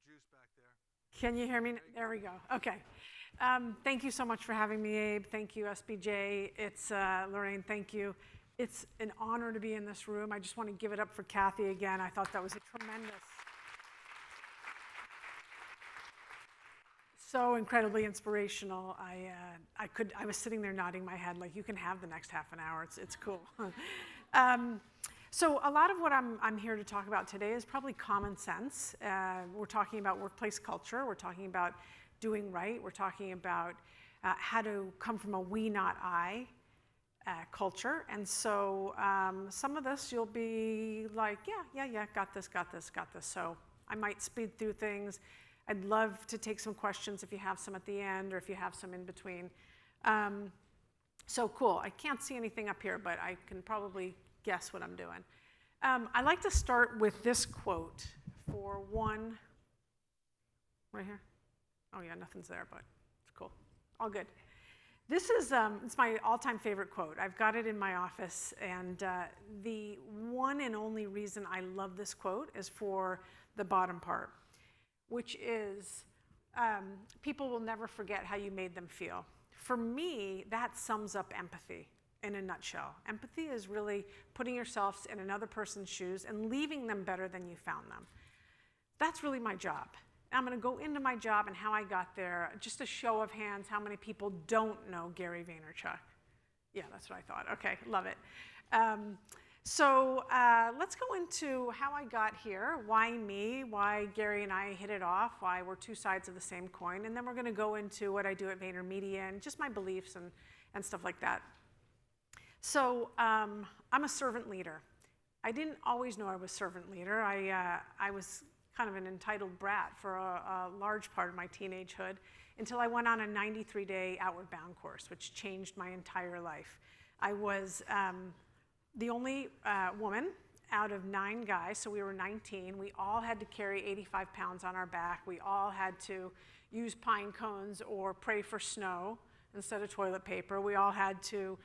juice back there. Can you hear me? There we go. Okay. Thank you so much for having me, Abe. Thank you, SBJ. It's Lorraine. Thank you. It's an honor to be in this room. I just want to give it up for Kathy again. I thought that was a tremendous, so incredibly inspirational. I was sitting there nodding my head like, you can have the next half an hour. It's cool. So a lot of what I'm here to talk about today is probably common sense. We're talking about workplace culture. We're talking about doing right. We're talking about how to come from a we, not I culture. And so some of this you'll be like, yeah, got this. So I might speed through things. I'd love to take some questions if you have some at the end or if you have some in between. So cool. I can't see anything up here, but I can probably guess what I'm doing. I like to start with this quote for one. Right here? Oh yeah, nothing's there, but it's cool. All good. This is it's my all-time favorite quote. I've got it in my office, and the one and only reason I love this quote is for the bottom part, which is people will never forget how you made them feel. For me, that sums up empathy in a nutshell. Empathy is really putting yourself in another person's shoes and leaving them better than you found them. That's really my job. I'm going to go into my job and how I got there. Just a show of hands, how many people don't know Gary Vaynerchuk? Yeah, that's what I thought. Okay, love it. So let's go into how I got here, why me, why Gary and I hit it off, why we're two sides of the same coin, and then we're going to go into what I do at VaynerMedia and just my beliefs and stuff like that. So I'm a servant leader. I didn't always know I was servant leader. I was kind of an entitled brat for a large part of my teenagehood until I went on a 93-day Outward Bound course, which changed my entire life. I was the only woman out of 9 guys, so we were 19. We all had to carry 85 pounds on our back. We all had to use pine cones or pray for snow instead of toilet paper. We all had to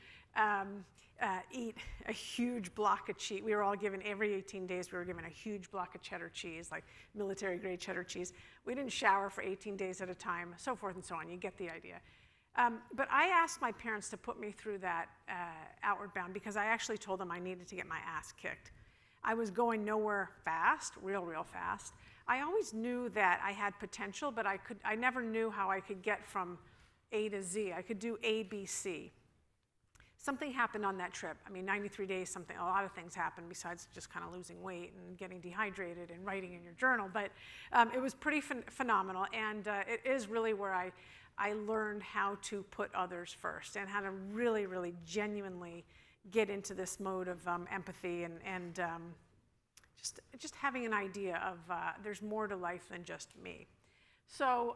eat a huge block of cheese. We were all given, every 18 days, we were given a huge block of cheddar cheese, like military-grade cheddar cheese. We didn't shower for 18 days at a time, so forth and so on. You get the idea. But I asked my parents to put me through that Outward Bound because I actually told them I needed to get my ass kicked. I was going nowhere fast, real fast. I always knew that I had potential, but I never knew how I could get from A to Z. I could do A, B, C. Something happened on that trip. I mean, 93 days, a lot of things happened besides just kind of losing weight and getting dehydrated and writing in your journal. But it was pretty phenomenal, and it is really where I learned how to put others first and how to really genuinely get into this mode of empathy and just having an idea of there's more to life than just me. So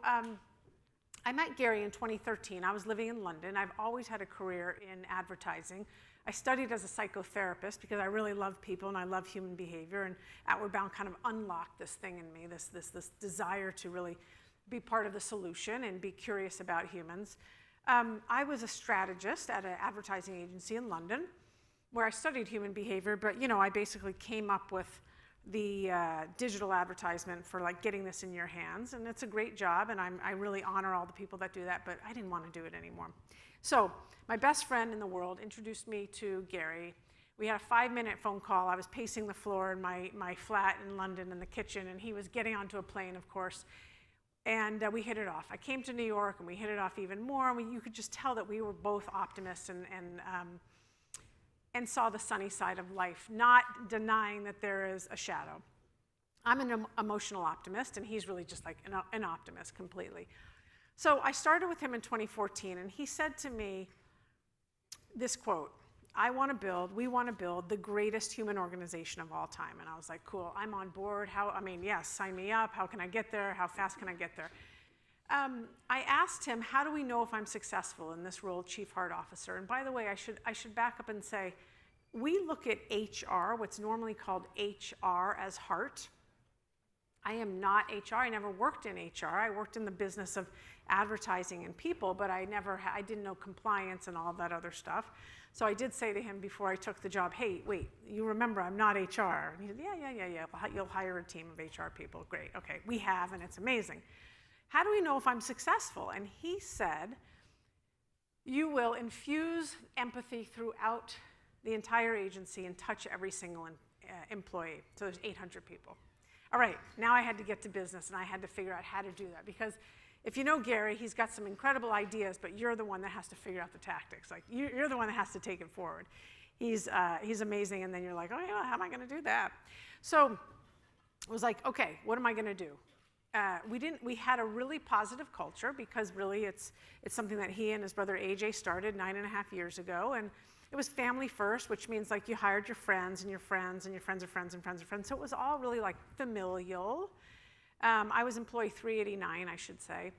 I met Gary in 2013. I was living in London. I've always had a career in advertising. I studied as a psychotherapist because I really love people and I love human behavior, and Outward Bound kind of unlocked this thing in me, this desire to really be part of the solution and be curious about humans. I was a strategist at an advertising agency in London where I studied human behavior, but I basically came up with the digital advertisement for like getting this in your hands, and it's a great job, and I really honor all the people that do that, but I didn't want to do it anymore. So my best friend in the world introduced me to Gary. We had a 5-minute phone call. I was pacing the floor in my flat in London in the kitchen, and he was getting onto a plane, of course, and we hit it off. I came to New York, and we hit it off even more, and you could just tell that we were both optimists and saw the sunny side of life, not denying that there is a shadow. I'm an emotional optimist, and he's really just like an optimist completely. So I started with him in 2014, and he said to me this quote, we want to build the greatest human organization of all time. And I was like, cool, I'm on board. Yes, sign me up. How can I get there? How fast can I get there? I asked him, how do we know if I'm successful in this role of Chief Heart Officer? And by the way, I should back up and say, we look at HR, what's normally called HR, as heart. I am not HR. I never worked in HR. I worked in the business of advertising and people, but I didn't know compliance and all that other stuff. So I did say to him before I took the job, hey, wait, you remember I'm not HR. And he said, yeah. You'll hire a team of HR people. Great, okay, we have, and it's amazing. How do we know if I'm successful? And he said, you will infuse empathy throughout the entire agency and touch every single employee. So there's 800 people. All right, now I had to get to business, and I had to figure out how to do that, because if you know Gary, he's got some incredible ideas, but you're the one that has to figure out the tactics. Like, you're the one that has to take it forward. He's amazing, and then you're like, oh yeah, how am I going to do that? So I was like, okay, what am I going to do? We had a really positive culture, because really it's something that he and his brother AJ started 9.5 years ago, and it was family first, which means like you hired your friends and your friends and your friends of friends and friends of friends. So it was all really like familial. I was employee 389, I should say.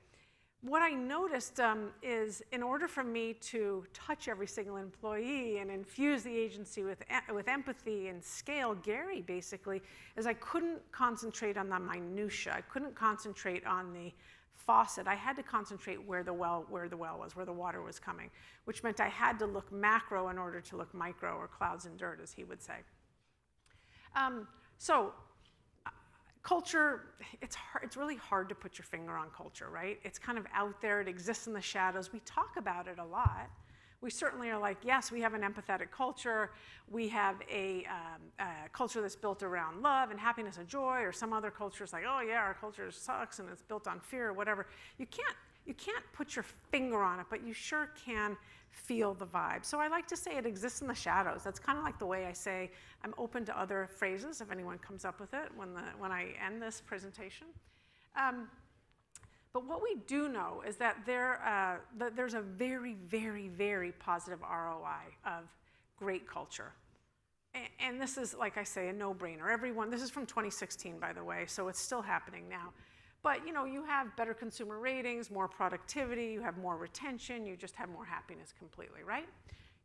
What I noticed is in order for me to touch every single employee and infuse the agency with empathy and scale Gary, basically, is I couldn't concentrate on the minutia. I couldn't concentrate on the faucet. I had to concentrate where the well was, where the water was coming, which meant I had to look macro in order to look micro, or clouds and dirt, as he would say. Culture, it's really hard to put your finger on culture, right? It's kind of out there. It exists in the shadows. We talk about it a lot. We certainly are like, yes, we have an empathetic culture. We have a culture that's built around love and happiness and joy, or some other culture is like, oh yeah, our culture sucks and it's built on fear or whatever. You can't put your finger on it, but you sure can feel the vibe. So I like to say it exists in the shadows. That's kind of like the way I say I'm open to other phrases if anyone comes up with it when I end this presentation. But what we do know is that there's a very, very, very positive ROI of great culture. And this is, like I say, a no-brainer. This is from 2016, by the way, so it's still happening now. But you have better consumer ratings, more productivity, you have more retention, you just have more happiness completely, right?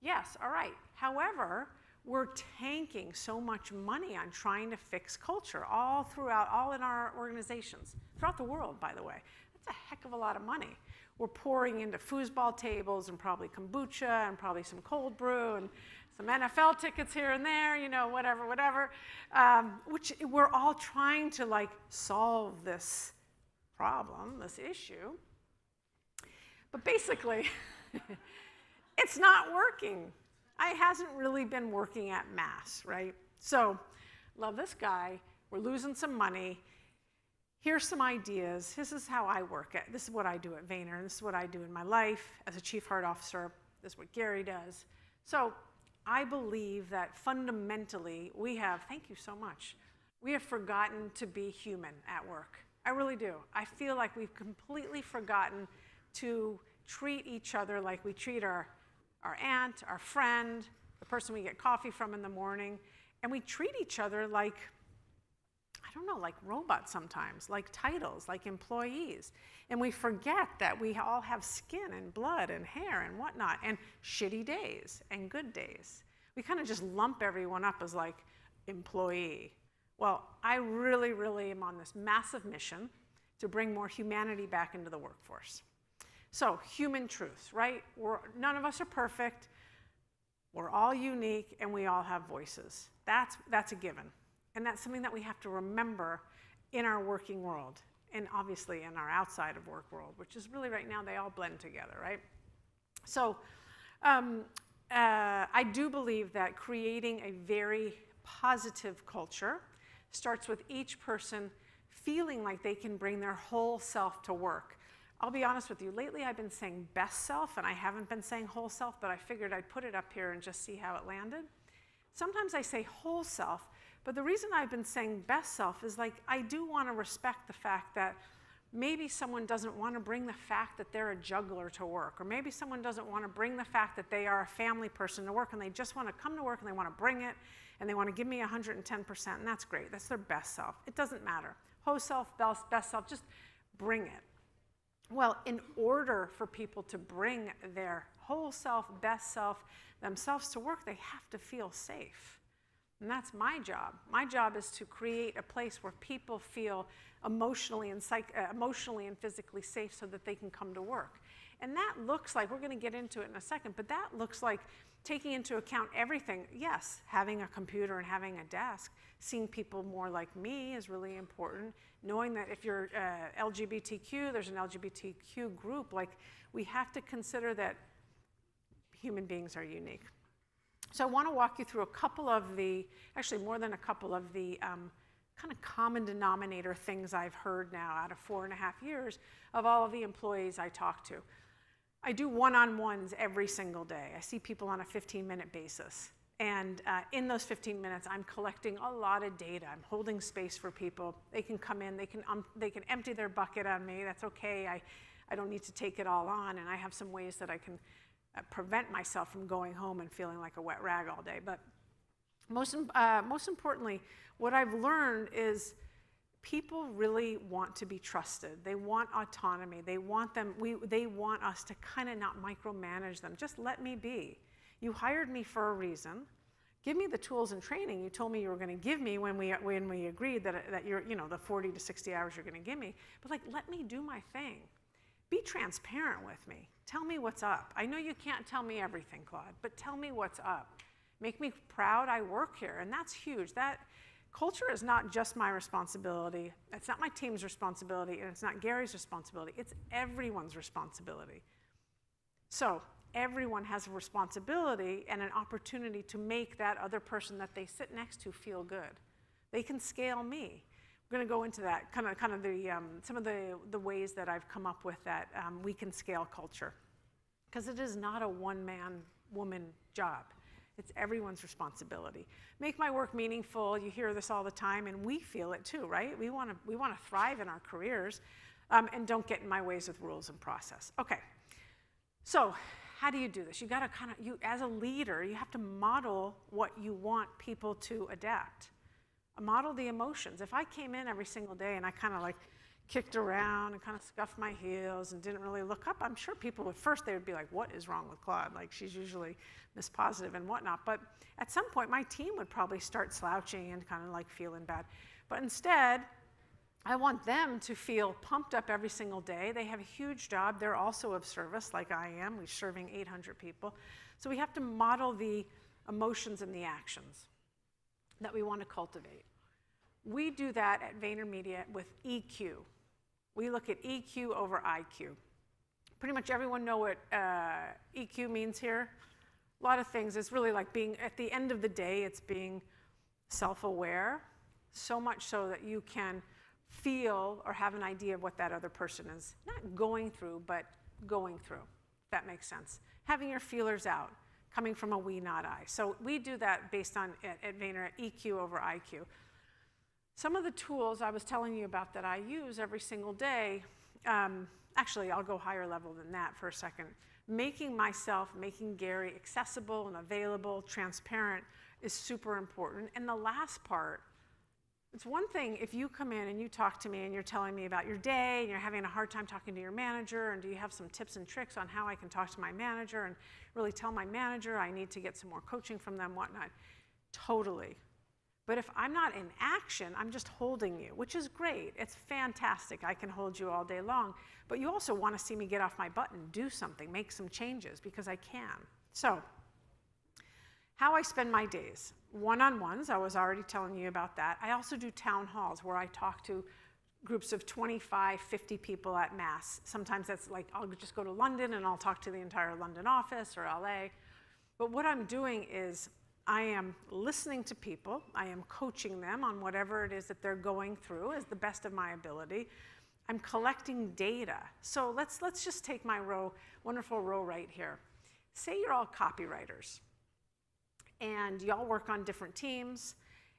Yes, all right. However, we're tanking so much money on trying to fix culture all in our organizations, throughout the world, by the way. That's a heck of a lot of money. We're pouring into foosball tables and probably kombucha and probably some cold brew and some NFL tickets here and there, whatever. Which we're all trying to like solve this problem, this issue. But basically, it's not working. It hasn't really been working at mass, right? So, love this guy. We're losing some money. Here's some ideas. This is how I work at. This is what I do at Vayner. This is what I do in my life as a chief heart officer. This is what Gary does. So I believe that fundamentally thank you so much, we have forgotten to be human at work. I really do. I feel like we've completely forgotten to treat each other like we treat our aunt, our friend, the person we get coffee from in the morning. And we treat each other like, I don't know, like robots sometimes, like titles, like employees. And we forget that we all have skin and blood and hair and whatnot, and shitty days and good days. We kind of just lump everyone up as like employee. Well, I really, really am on this massive mission to bring more humanity back into the workforce. So, human truth, right? None of us are perfect. We're all unique, and we all have voices. That's a given. And that's something that we have to remember in our working world, and obviously in our outside of work world, which is really right now, they all blend together, right? So, I do believe that creating a very positive culture starts with each person feeling like they can bring their whole self to work. I'll be honest with you, lately I've been saying best self, and I haven't been saying whole self, but I figured I'd put it up here and just see how it landed. Sometimes I say whole self, but the reason I've been saying best self is like I do want to respect the fact that maybe someone doesn't want to bring the fact that they're a juggler to work, or maybe someone doesn't want to bring the fact that they are a family person to work, and they just want to come to work and they want to bring it, and they want to give me 110%, and that's great. That's their best self. It doesn't matter. Whole self, best self, just bring it. Well, in order for people to bring their whole self, best self, themselves to work, they have to feel safe. And that's my job. My job is to create a place where people feel emotionally and physically safe so that they can come to work. And that looks like, we're going to get into it in a second, but that looks like taking into account everything. Yes, having a computer and having a desk, seeing people more like me is really important. Knowing that if you're LGBTQ, there's an LGBTQ group, like we have to consider that human beings are unique. So I want to walk you through a couple of the, actually more than a couple of the kind of common denominator things I've heard now out of 4.5 years of all of the employees I talk to. I do one-on-ones every single day. I see people on a 15-minute basis. And in those 15 minutes, I'm collecting a lot of data. I'm holding space for people. They can come in, they can empty their bucket on me. That's okay. I don't need to take it all on. And I have some ways that I can prevent myself from going home and feeling like a wet rag all day. But most importantly, what I've learned is people really want to be trusted. They want autonomy. They want us to kind of not micromanage them. Just let me be. You hired me for a reason. Give me the tools and training you told me you were going to give me when we agreed that you're, the 40 to 60 hours you're going to give me. But like, let me do my thing. Be transparent with me. Tell me what's up. I know you can't tell me everything, Claude, but tell me what's up. Make me proud I work here, and that's huge. That culture is not just my responsibility. It's not my team's responsibility, and it's not Gary's responsibility. It's everyone's responsibility. So everyone has a responsibility and an opportunity to make that other person that they sit next to feel good. They can scale me. We're going to go into that, kind of the, some of the ways that I've come up with that we can scale culture. Because it is not a one-man, woman job. It's everyone's responsibility. Make my work meaningful. You hear this all the time, and we feel it too, right? We want to thrive in our careers, and don't get in my ways with rules and process. Okay, so how do you do this? You got to as a leader, you have to model what you want people to adapt. Model the emotions. If I came in every single day and I kind of like kicked around and kind of scuffed my heels and didn't really look up, I'm sure people at first they would be like, what is wrong with Claude? Like, she's usually Miss Positive and whatnot. But at some point, my team would probably start slouching and kind of like feeling bad. But instead, I want them to feel pumped up every single day. They have a huge job. They're also of service like I am. We're serving 800 people. So we have to model the emotions and the actions that we want to cultivate. We do that at VaynerMedia with EQ. We look at EQ over IQ. Pretty much everyone know what EQ means here. A lot of things. It's really like being, at the end of the day, it's being self-aware, so much so that you can feel or have an idea of what that other person is not going through, but going through, if that makes sense. Having your feelers out, coming from a we, not I. So we do that based on, at Vayner, EQ over IQ. Some of the tools I was telling you about that I use every single day, actually I'll go higher level than that for a second. Making Gary accessible and available, transparent is super important. And the last part, it's one thing if you come in and you talk to me and you're telling me about your day and you're having a hard time talking to your manager, and do you have some tips and tricks on how I can talk to my manager and really tell my manager I need to get some more coaching from them, whatnot. Totally. But if I'm not in action, I'm just holding you, which is great. It's fantastic. I can hold you all day long. But you also want to see me get off my butt and do something, make some changes, because I can. So how I spend my days. One-on-ones, I was already telling you about that. I also do town halls where I talk to groups of 25, 50 people at mass. Sometimes that's like, I'll just go to London and I'll talk to the entire London office or LA. But what I'm doing is I am listening to people. I am coaching them on whatever it is that they're going through as the best of my ability. I'm collecting data. So let's just take my wonderful row right here. Say you're all copywriters and y'all work on different teams,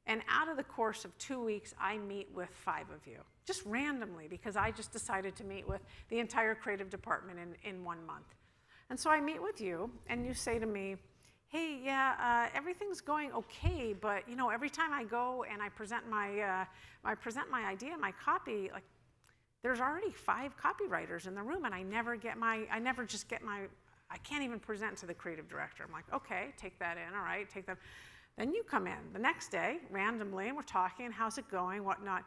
and out of the course of 2 weeks, I meet with 5 of you, just randomly, because I just decided to meet with the entire creative department in 1 month. And so I meet with you, and you say to me, hey, yeah, everything's going okay, but every time I go and I present my idea, my copy, like there's already 5 copywriters in the room, and I can't even present to the creative director. I'm like, okay, take that in, all right, take that. Then you come in the next day, randomly, and we're talking, and how's it going, whatnot.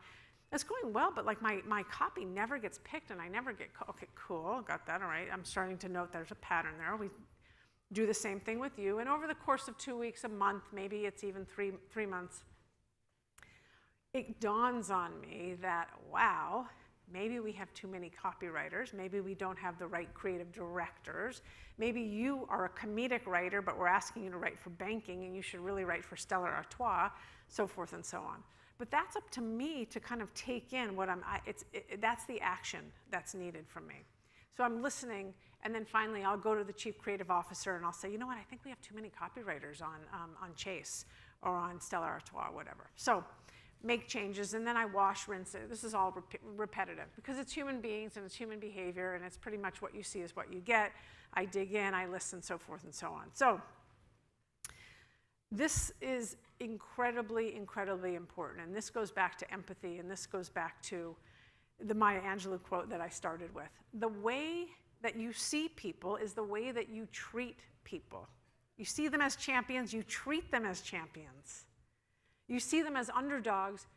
It's going well, but like my copy never gets picked, and I never get, okay, cool, got that, all right. I'm starting to note there's a pattern there. We do the same thing with you, and over the course of 2 weeks, a month, maybe it's even three months, it dawns on me that, wow, maybe we have too many copywriters. Maybe we don't have the right creative directors. Maybe you are a comedic writer, but we're asking you to write for banking, and you should really write for Stella Artois, so forth and so on. But that's up to me to kind of take in what that's the action that's needed from me. So I'm listening, and then finally I'll go to the chief creative officer and I'll say, you know what, I think we have too many copywriters on Chase or on Stella Artois, whatever. So make changes, and then I wash, rinse it. This is all repetitive because it's human beings and it's human behavior, and it's pretty much what you see is what you get. I dig in, I listen, so forth and so on. So this is incredibly, incredibly important, and this goes back to empathy, and this goes back to the Maya Angelou quote that I started with. The way that you see people is the way that you treat people. You see them as champions, you treat them as champions. You see them as underdogs,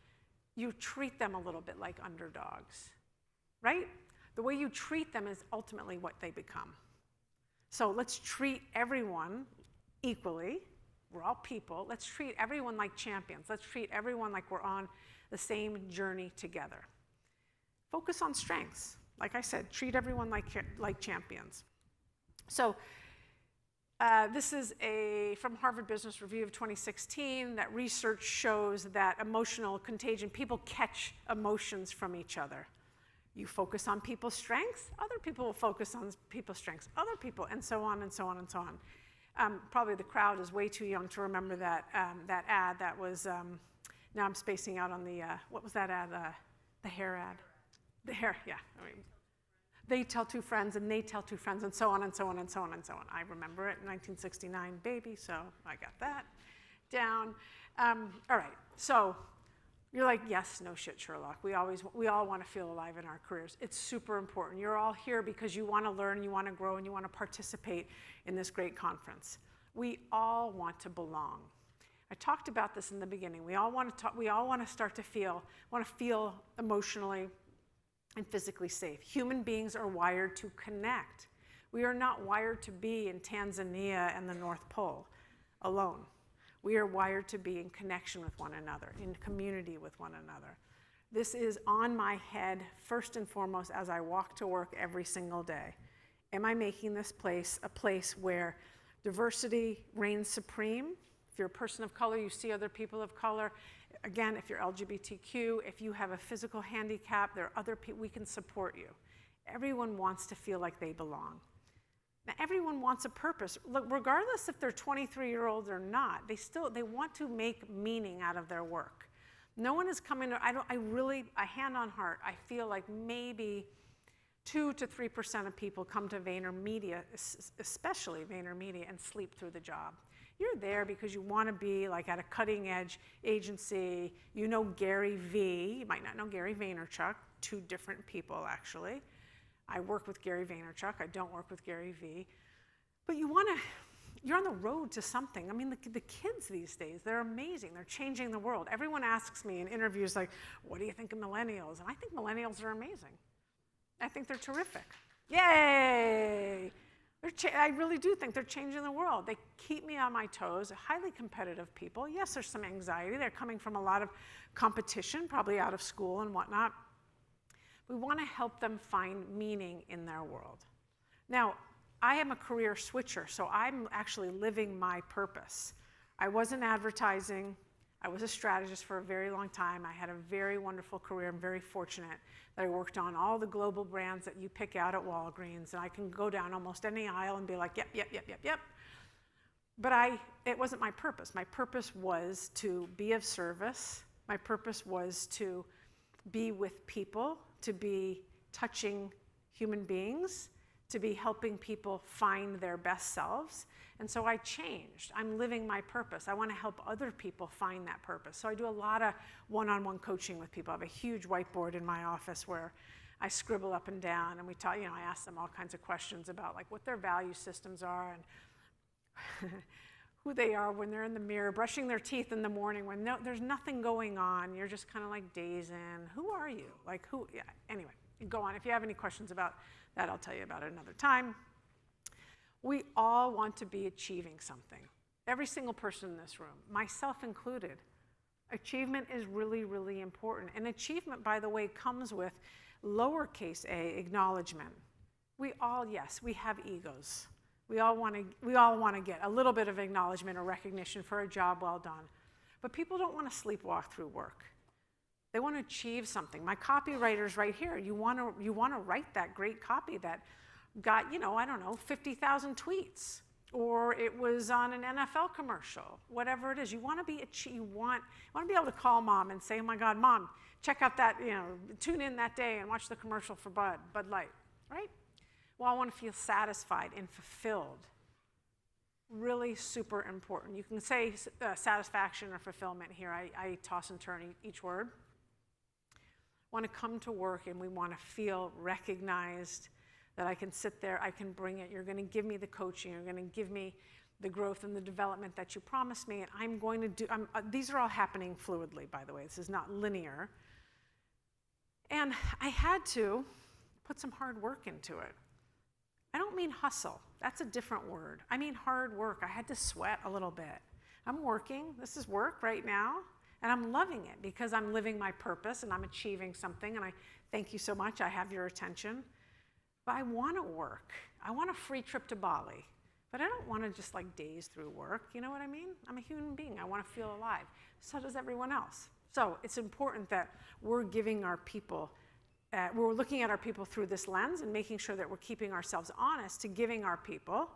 you treat them a little bit like underdogs, right? The way you treat them is ultimately what they become. So let's treat everyone equally. We're all people. Let's treat everyone like champions. Let's treat everyone like we're on the same journey together. Focus on strengths. Like I said, treat everyone like champions. So this is from Harvard Business Review of 2016, that research shows that emotional contagion, people catch emotions from each other. You focus on people's strengths, other people will focus on people's strengths, other people, and so on and so on and so on. Probably the crowd is way too young to remember that ad that was, now I'm spacing out on the, what was that ad? The hair ad. The hair, yeah. I mean, they tell two friends, and they tell two friends, and so on and so on and so on and so on. I remember it, 1969 baby, so I got that down. All right, so you're like, yes, no shit, Sherlock. We all want to feel alive in our careers. It's super important. You're all here because you want to learn, you want to grow, and you want to participate in this great conference. We all want to belong. I talked about this in the beginning. We all want to start to feel emotionally and physically safe. Human beings are wired to connect. We are not wired to be in Tanzania and the North Pole alone. We are wired to be in connection with one another, in community with one another. This is on my head first and foremost as I walk to work every single day. Am I making this place a place where diversity reigns supreme? If you're a person of color, you see other people of color. Again, if you're LGBTQ, if you have a physical handicap, there are other people, we can support you. Everyone wants to feel like they belong. Now, everyone wants a purpose. Look, regardless if they're 23-year-olds or not, they want to make meaning out of their work. No one is coming to, I hand on heart, I feel like maybe 2 to 3% of people come to VaynerMedia, especially VaynerMedia, and sleep through the job. You're there because you want to be like at a cutting edge agency. You know Gary V. You might not know Gary Vaynerchuk, two different people actually. I work with Gary Vaynerchuk. I don't work with Gary V. But you're on the road to something. I mean, the kids these days, they're amazing. They're changing the world. Everyone asks me in interviews like, what do you think of millennials? And I think millennials are amazing. I think they're terrific. Yay! I really do think they're changing the world. They keep me on my toes, highly competitive people. Yes, there's some anxiety. They're coming from a lot of competition, probably out of school and whatnot. We want to help them find meaning in their world. Now, I am a career switcher, so I'm actually living my purpose. I was in advertising. I was a strategist for a very long time. I had a very wonderful career. I'm very fortunate that I worked on all the global brands that you pick out at Walgreens, and I can go down almost any aisle and be like, yep, yep, yep, yep, yep. But it wasn't my purpose. My purpose was to be of service. My purpose was to be with people, to be touching human beings, to be helping people find their best selves. And so I changed. I'm living my purpose. I want to help other people find that purpose. So I do a lot of one-on-one coaching with people. I have a huge whiteboard in my office where I scribble up and down, and we talk, I ask them all kinds of questions about like what their value systems are and who they are when they're in the mirror, brushing their teeth in the morning, when there's nothing going on. You're just kind of like dazing. Who are you? Like who? Yeah. Anyway, go on. If you have any questions about that, I'll tell you about it another time. We all want to be achieving something. Every single person in this room, myself included. Achievement is really, really important. And achievement, by the way, comes with lowercase a, acknowledgement. We all, yes, we have egos. We all want to get a little bit of acknowledgement or recognition for a job well done. But people don't want to sleepwalk through work. They want to achieve something. My copywriters right here, you want to write that great copy that got, I don't know, 50,000 tweets, or it was on an NFL commercial, whatever it is. You want to be able to call mom and say, oh my God, mom, check out that, tune in that day and watch the commercial for Bud Light, right? Well, I want to feel satisfied and fulfilled. Really super important. You can say satisfaction or fulfillment here. I toss and turn each word. Want to come to work and we want to feel recognized, that I can sit there, I can bring it. You're going to give me the coaching. You're going to give me the growth and the development that you promised me. And I'm going to do, these are all happening fluidly, by the way. This is not linear. And I had to put some hard work into it. I don't mean hustle. That's a different word. I mean hard work. I had to sweat a little bit. I'm working. This is work right now. And I'm loving it because I'm living my purpose and I'm achieving something. And I thank you so much. I have your attention. But I want to work. I want a free trip to Bali. But I don't want to just like daze through work. You know what I mean? I'm a human being. I want to feel alive. So does everyone else. So it's important that we're giving our people, we're looking at our people through this lens and making sure that we're keeping ourselves honest to giving our people.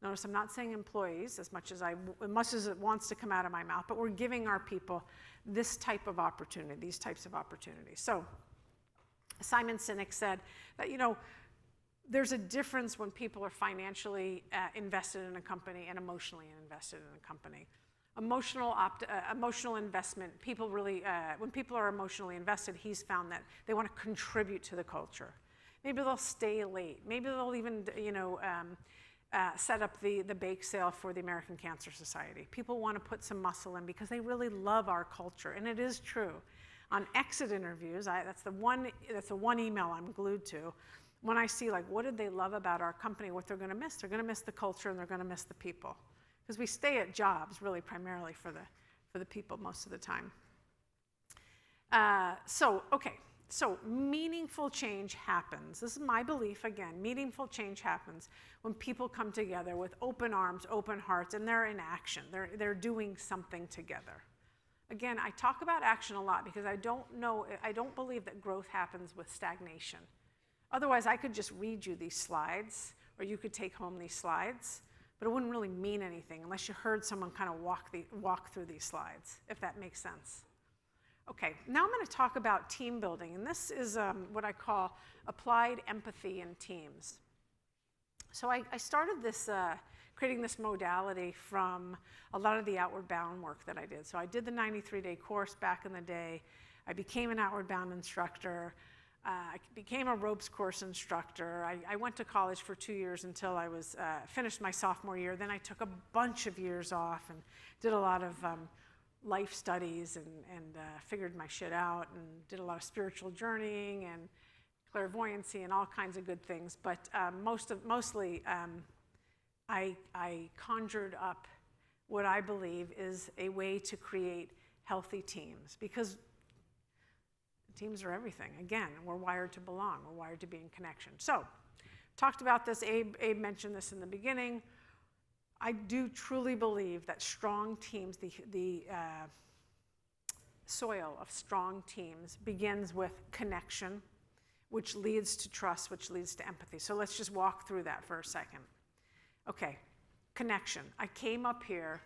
Notice I'm not saying employees as much as it wants to come out of my mouth, but we're giving our people this type of opportunity, these types of opportunities. So Simon Sinek said that, there's a difference when people are financially invested in a company and emotionally invested in a company. Emotional investment, people really, when people are emotionally invested, he's found that they want to contribute to the culture. Maybe they'll stay late. Maybe they'll even, set up the bake sale for the American Cancer Society. People want to put some muscle in because they really love our culture, and it is true. On exit interviews, that's the one email I'm glued to. When I see what did they love about our company, what they're going to miss the culture and they're going to miss the people, because we stay at jobs really primarily for the people most of the time. So meaningful change happens. This is my belief again. Meaningful change happens when people come together with open arms, open hearts, and they're in action. They're doing something together. Again, I talk about action a lot because I don't believe that growth happens with stagnation. Otherwise, I could just read you these slides, or you could take home these slides, but it wouldn't really mean anything unless you heard someone kind of walk through these slides, if that makes sense. Okay, now I'm going to talk about team building, and this is what I call applied empathy in teams. So I started creating this modality from a lot of the Outward Bound work that I did. So I did the 93-day course back in the day. I became an Outward Bound instructor. I became a ropes course instructor. I went to college for 2 years until I was finished my sophomore year. Then I took a bunch of years off and did a lot of life studies and figured my shit out and did a lot of spiritual journeying and clairvoyancy and all kinds of good things. But mostly I conjured up what I believe is a way to create healthy teams, because teams are everything. Again, we're wired to belong. We're wired to be in connection. So, talked about this. Abe mentioned this in the beginning. I do truly believe that strong teams, the soil of strong teams begins with connection, which leads to trust, which leads to empathy. So let's just walk through that for a second. Okay, connection. I came up here,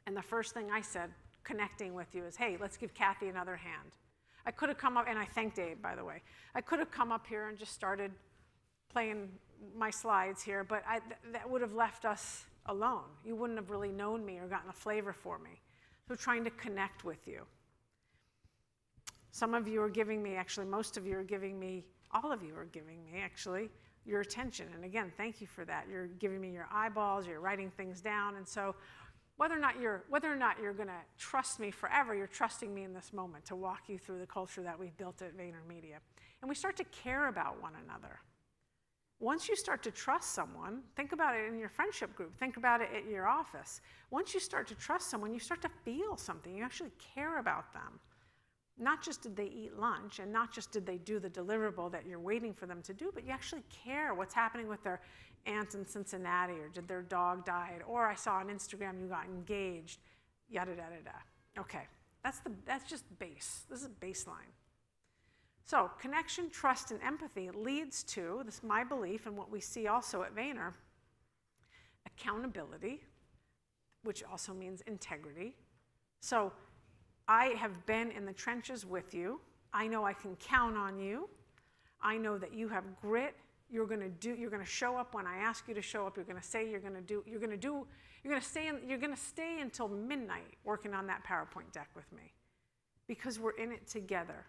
and the first thing I said, connecting with you, is, hey, let's give Kathy another hand. I could have come up, and I thanked Abe, by the way. I could have come up here and just started playing my slides here, but that would have left us alone. You wouldn't have really known me or gotten a flavor for me. So trying to connect with you. Some of you are giving me, actually most of you are giving me, all of you are giving me, actually, your attention. And again, thank you for that. You're giving me your eyeballs, you're writing things down. And so whether or not you're going to trust me forever, you're trusting me in this moment to walk you through the culture that we've built at VaynerMedia. And we start to care about one another. Once you start to trust someone, think about it in your friendship group, think about it at your office. Once you start to trust someone, you start to feel something. You actually care about them. Not just did they eat lunch, and not just did they do the deliverable that you're waiting for them to do, but you actually care what's happening with their aunt in Cincinnati, or did their dog die, or I saw on Instagram you got engaged, yada, yada, yada. Okay, that's just base. This is baseline. So connection, trust, and empathy leads to, this is my belief and what we see also at Vayner, accountability, which also means integrity. So I have been in the trenches with you. I know I can count on you. I know that you have grit. You're going to show up when I ask you to show up. You're going to say you're going to stay until midnight working on that PowerPoint deck with me because we're in it together.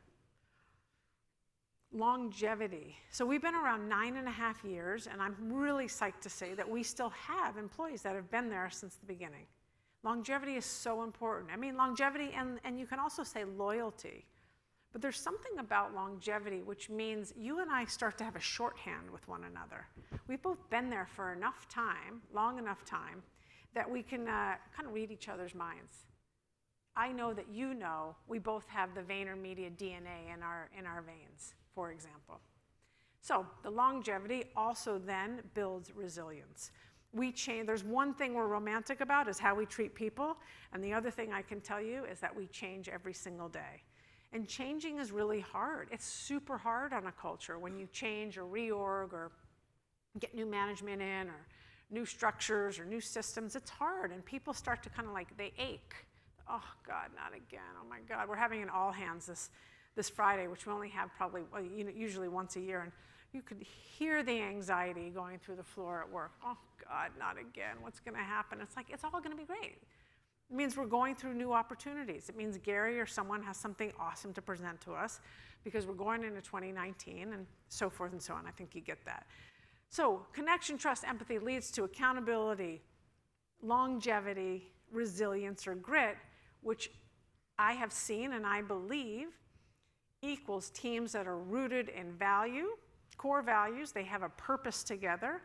Longevity. So we've been around 9.5 years, and I'm really psyched to say that we still have employees that have been there since the beginning. Longevity is so important. I mean, longevity, and you can also say loyalty. But there's something about longevity which means you and I start to have a shorthand with one another. We've both been there for enough time, long enough time, that we can kind of read each other's minds. I know that you know we both have the VaynerMedia DNA in our veins, for example. So the longevity also then builds resilience. There's one thing we're romantic about is how we treat people, and the other thing I can tell you is that we change every single day. And changing is really hard. It's super hard on a culture when you change or reorg or get new management in or new structures or new systems. It's hard, and people start to kind of like, they ache. Oh God, not again. Oh my God. We're having an all hands this Friday, which we only have probably, usually once a year, and you could hear the anxiety going through the floor at work. Oh God, not again. What's going to happen? It's like, it's all going to be great. It means we're going through new opportunities. It means Gary or someone has something awesome to present to us because we're going into 2019 and so forth and so on. I think you get that. So connection, trust, empathy leads to accountability, longevity, resilience, or grit, which I have seen and I believe equals teams that are rooted in value, core values. They have a purpose together.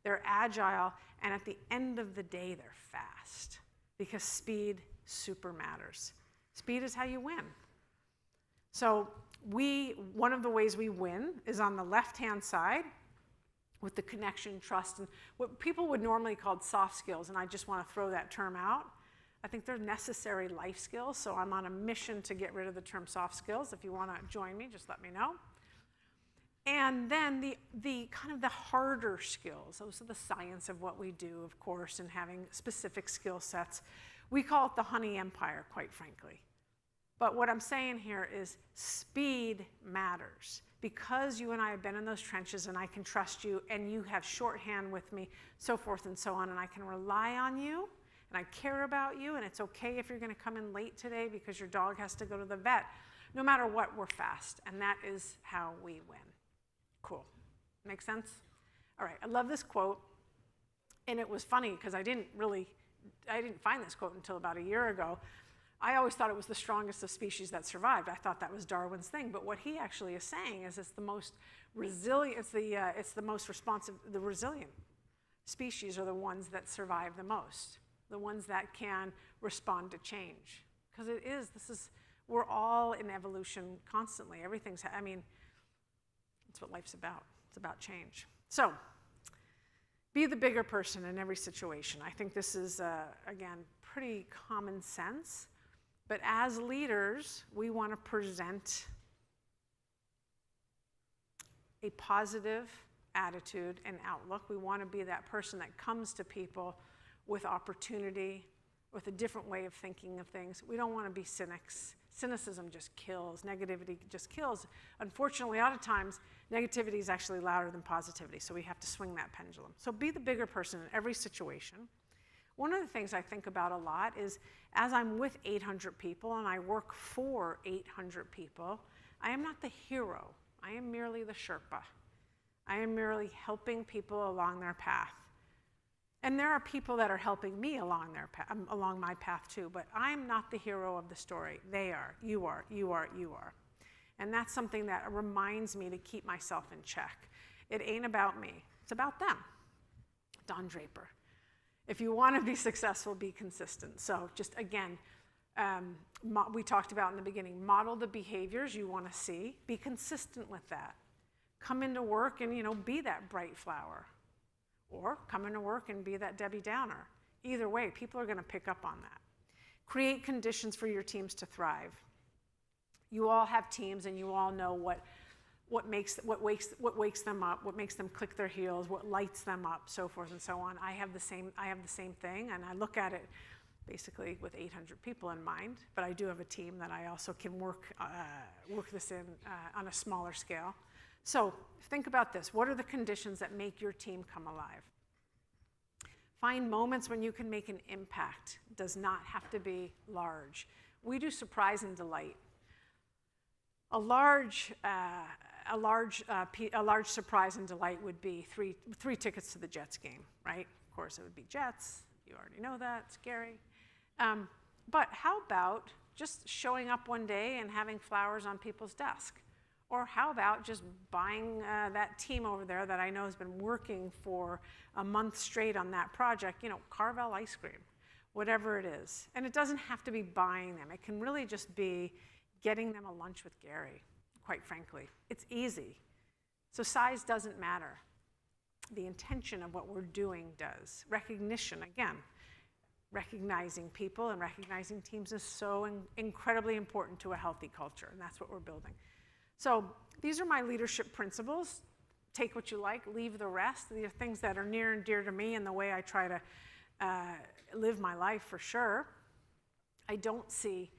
They're agile. And at the end of the day, they're fast. Because speed super matters. Speed is how you win. So one of the ways we win is on the left-hand side with the connection, trust, and what people would normally call soft skills, and I just want to throw that term out. I think they're necessary life skills, so I'm on a mission to get rid of the term soft skills. If you want to join me, just let me know. And then the kind of the harder skills, those are the science of what we do, of course, and having specific skill sets. We call it the honey empire, quite frankly. But what I'm saying here is speed matters. Because you and I have been in those trenches and I can trust you and you have shorthand with me, so forth and so on, and I can rely on you and I care about you, and it's okay if you're going to come in late today because your dog has to go to the vet. No matter what, we're fast, and that is how we win. Cool. Make sense? All right, I love this quote, and it was funny because I didn't find this quote until about a year ago. I always thought it was the strongest of species that survived. I thought that was Darwin's thing, but what he actually is saying is it's the most resilient, it's the most responsive, the resilient species are the ones that survive the most, the ones that can respond to change. Because we're all in evolution constantly. Everything's, that's what life's about. It's about change. So, be the bigger person in every situation. I think this is, again, pretty common sense. But as leaders, we want to present a positive attitude and outlook. We want to be that person that comes to people with opportunity, with a different way of thinking of things. We don't want to be cynics. Cynicism just kills. Negativity just kills. Unfortunately, a lot of times, negativity is actually louder than positivity, so we have to swing that pendulum. So be the bigger person in every situation. One of the things I think about a lot is as I'm with 800 people and I work for 800 people, I am not the hero. I am merely the Sherpa. I am merely helping people along their path. And there are people that are helping me along along my path too, but I'm not the hero of the story. They are, you are, you are, you are. And that's something that reminds me to keep myself in check. It ain't about me, it's about them. Don Draper. If you want to be successful, be consistent. So just again, we talked about in the beginning, model the behaviors you want to see, be consistent with that. Come into work and be that bright flower. Or come into work and be that Debbie Downer. Either way, people are going to pick up on that. Create conditions for your teams to thrive. You all have teams, and you all know what wakes them up, what makes them click their heels, what lights them up, so forth and so on. I have the same thing, and I look at it basically with 800 people in mind. But I do have a team that I also can work this in on a smaller scale. So think about this. What are the conditions that make your team come alive? Find moments when you can make an impact. It does not have to be large. We do surprise and delight. A large surprise and delight would be three tickets to the Jets game, right? Of course, it would be Jets. You already know that. It's scary. But how about just showing up one day and having flowers on people's desk? Or how about just buying that team over there that I know has been working for a month straight on that project, Carvel ice cream, whatever it is. And it doesn't have to be buying them. It can really just be getting them a lunch with Gary, quite frankly. It's easy. So size doesn't matter. The intention of what we're doing does. Recognition, again, recognizing people and recognizing teams is so incredibly important to a healthy culture, and that's what we're building. So these are my leadership principles. Take what you like, leave the rest. These are things that are near and dear to me and the way I try to live my life for sure. I don't see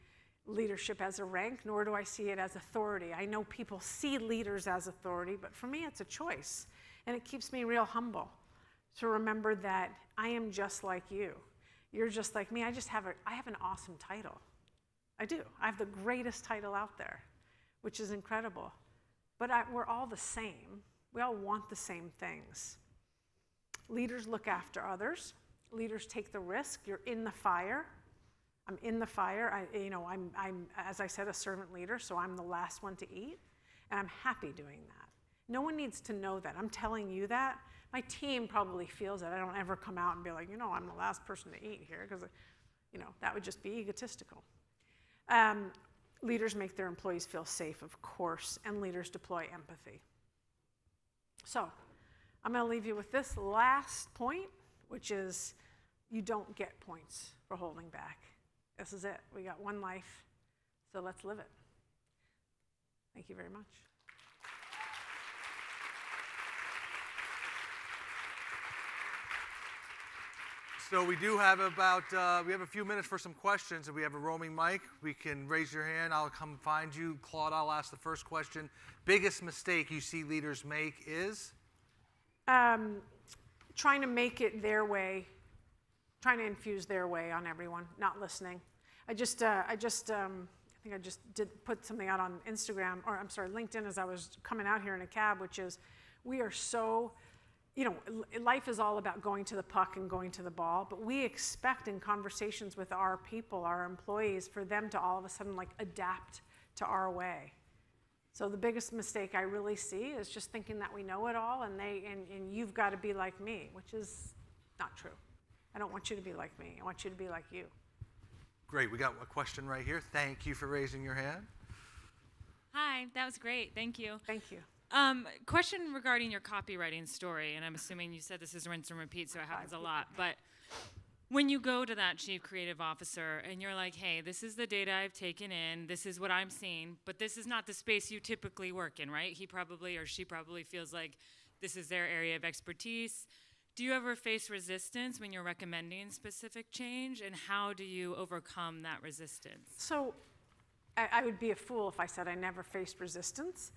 leadership as a rank, nor do I see it as authority. I know people see leaders as authority, but for me it's a choice. And it keeps me real humble to remember that I am just like you. You're just like me. I have an awesome title. I do. I have the greatest title out there, which is incredible. But we're all the same. We all want the same things. Leaders look after others. Leaders take the risk. You're in the fire. I'm in the fire. I'm, as I said, a servant leader, so I'm the last one to eat, and I'm happy doing that. No one needs to know that. I'm telling you that. My team probably feels that. I don't ever come out and be like, I'm the last person to eat here, because, that would just be egotistical. Leaders make their employees feel safe, of course, and leaders deploy empathy. So I'm going to leave you with this last point, which is you don't get points for holding back. This is it. We got one life, so let's live it. Thank you very much. So we do have we have a few minutes for some questions. If we have a roaming mic, we can raise your hand. I'll come find you. Claude, I'll ask the first question. Biggest mistake you see leaders make is? Trying to make it their way, trying to infuse their way on everyone, not listening. I think I just did put something out on Instagram, or I'm sorry, LinkedIn as I was coming out here in a cab, which is we are so, life is all about going to the puck and going to the ball, but we expect in conversations with our people, our employees, for them to all of a sudden adapt to our way. So the biggest mistake I really see is just thinking that we know it all and you've got to be like me, which is not true. I don't want you to be like me. I want you to be like you. Great. We got a question right here. Thank you for raising your hand. Hi, that was great. Thank you. Thank you. Question regarding your copywriting story, and I'm assuming you said this is rinse and repeat, so it happens a lot. But when you go to that chief creative officer and you're like, hey, this is the data I've taken in, this is what I'm seeing, but this is not the space you typically work in, right? He probably or she probably feels like this is their area of expertise. Do you ever face resistance when you're recommending specific change, and how do you overcome that resistance? So I would be a fool if I said I never faced resistance.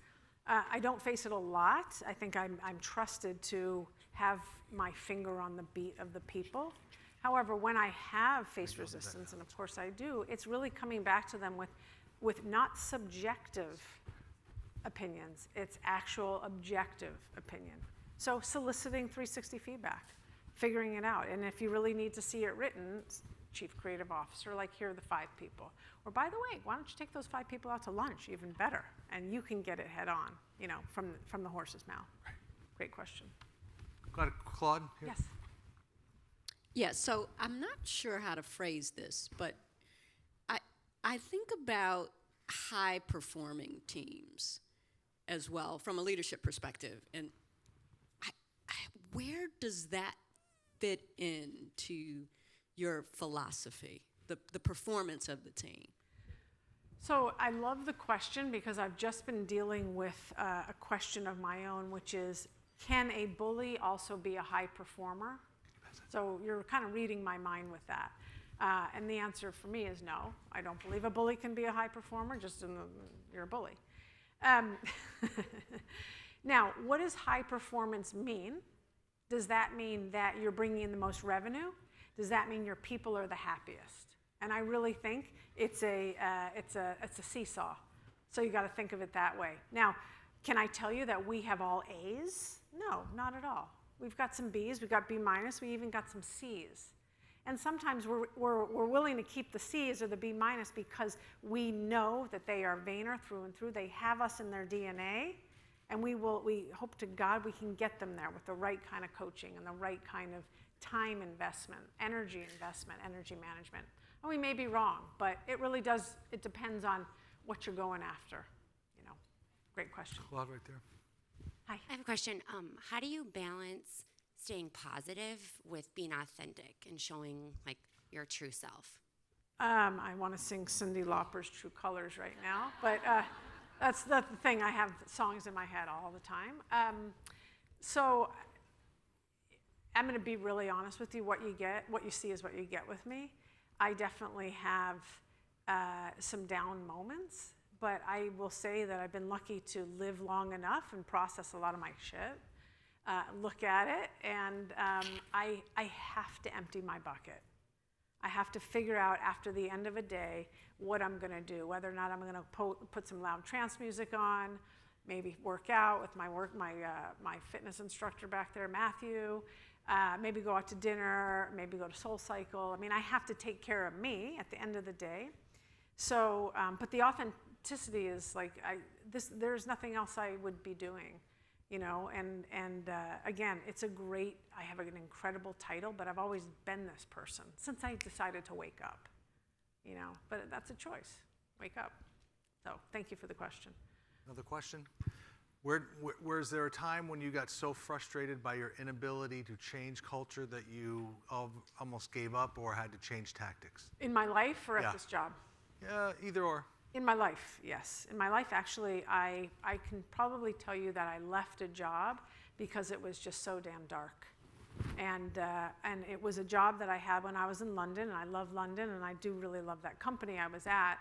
I don't face it a lot. I think I'm trusted to have my finger on the beat of the people. However, when I have faced resistance, and of course I do, it's really coming back to them with not subjective opinions. It's actual objective opinion. So soliciting 360 feedback, figuring it out. And if you really need to see it written, chief creative officer, like here are the 5 people. Or by the way, why don't you take those 5 people out to lunch, even better, and you can get it head on, you know, from the horse's mouth. Right. Great question. Got it, Claude? Here. Yes. Yeah, so I'm not sure how to phrase this, but I think about high-performing teams as well from a leadership perspective. And where does that fit into your philosophy, the performance of the team? So I love the question because I've just been dealing with a question of my own, which is, can a bully also be a high performer? So you're kind of reading my mind with that. And the answer for me is no. I don't believe a bully can be a high performer, you're a bully. Now, what does high performance mean? Does that mean that you're bringing in the most revenue? Does that mean your people are the happiest? And I really think it's a seesaw. So you got to think of it that way. Now, can I tell you that we have all A's? No, not at all. We've got some B's, we've got B-, we even got some C's. And sometimes we're willing to keep the C's or the B- because we know that they are Vayner through and through. They have us in their DNA, and we hope to God we can get them there with the right kind of coaching and the right kind of time investment, energy management. And we may be wrong, but it really does, it depends on what you're going after, you know. Great question. Claude right there. Hi. I have a question. How do you balance staying positive with being authentic and showing like your true self? I want to sing Cyndi Lauper's True Colors right now, but that's the thing. I have songs in my head all the time. So I'm going to be really honest with you. What you see is what you get with me. I definitely have some down moments, but I will say that I've been lucky to live long enough and process a lot of my shit, look at it, and I have to empty my bucket. I have to figure out after the end of a day what I'm going to do, whether or not I'm going to put some loud trance music on, maybe work out with my fitness instructor back there, Matthew, maybe go out to dinner, maybe go to SoulCycle. I mean, I have to take care of me at the end of the day. So, but the authenticity is like, there's nothing else I would be doing, you know, and again, I have an incredible title, but I've always been this person since I decided to wake up, you know, but that's a choice, wake up. So thank you for the question. Another question? Was there a time when you got so frustrated by your inability to change culture that you almost gave up or had to change tactics? In my life or Yeah. at this job? Yeah, either or. In my life, yes. In my life, actually, I can probably tell you that I left a job because it was just so damn dark. And it was a job that I had when I was in London, and I love London, and I do really love that company I was at.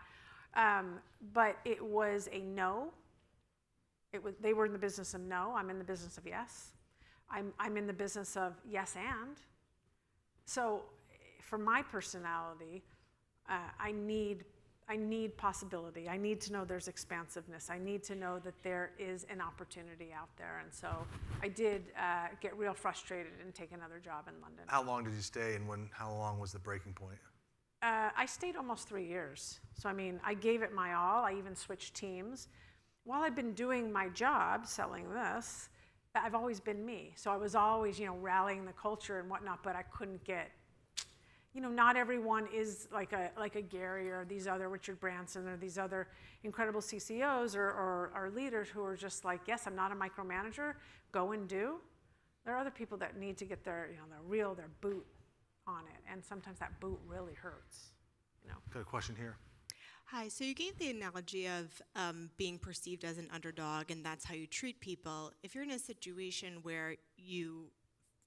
But it was a no. They were in the business of no. I'm in the business of yes. I'm in the business of yes and. So for my personality, I need possibility. I need to know there's expansiveness. I need to know that there is an opportunity out there. And so I did get real frustrated and take another job in London. How long did you stay, and how long was the breaking point? I stayed almost 3 years. So, I mean, I gave it my all. I even switched teams. While I've been doing my job, selling this, I've always been me. So I was always, you know, rallying the culture and whatnot, but I couldn't get, you know, not everyone is like a Gary or these other Richard Branson or these other incredible CCOs or leaders who are just like, yes, I'm not a micromanager, go and do. There are other people that need to get their boot on it, and sometimes that boot really hurts, you know. Got a question here. Hi, so you gave the analogy of being perceived as an underdog, and that's how you treat people. If you're in a situation where you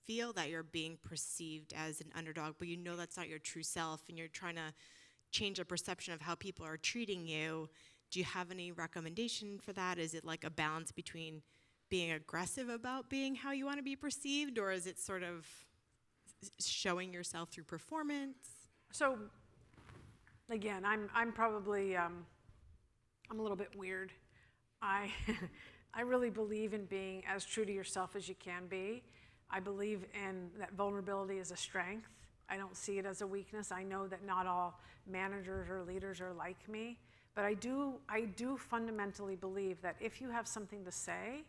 feel that you're being perceived as an underdog, but you know that's not your true self, and you're trying to change the perception of how people are treating you, do you have any recommendation for that? Is it like a balance between being aggressive about being how you want to be perceived, or is it sort of showing yourself through performance? So, again, I'm probably I'm a little bit weird. I, I really believe in being as true to yourself as you can be. I believe in that vulnerability is a strength. I don't see it as a weakness. I know that not all managers or leaders are like me, but I do fundamentally believe that if you have something to say,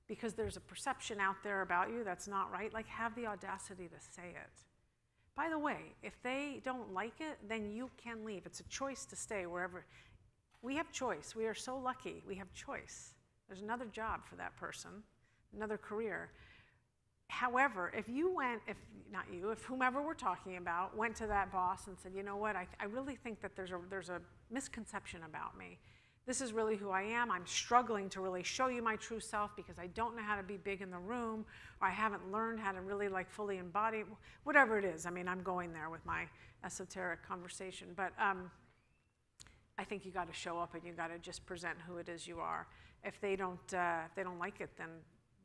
because there's a perception out there about you that's not right, like have the audacity to say it. By the way, if they don't like it, then you can leave. It's a choice to stay wherever. We have choice. We are so lucky. We have choice. There's another job for that person, another career. However, if whomever we're talking about went to that boss and said, you know what, I really think that there's a misconception about me. This is really who I am. I'm struggling to really show you my true self because I don't know how to be big in the room, or I haven't learned how to really like fully embody, whatever it is. I mean, I'm going there with my esoteric conversation, but I think you got to show up and you got to just present who it is you are. If they don't like it, then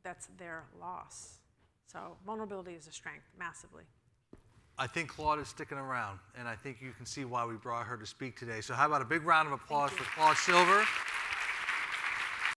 that's their loss. So vulnerability is a strength, massively. I think Claude is sticking around, and I think you can see why we brought her to speak today. So how about a big round of applause for Claude Silver.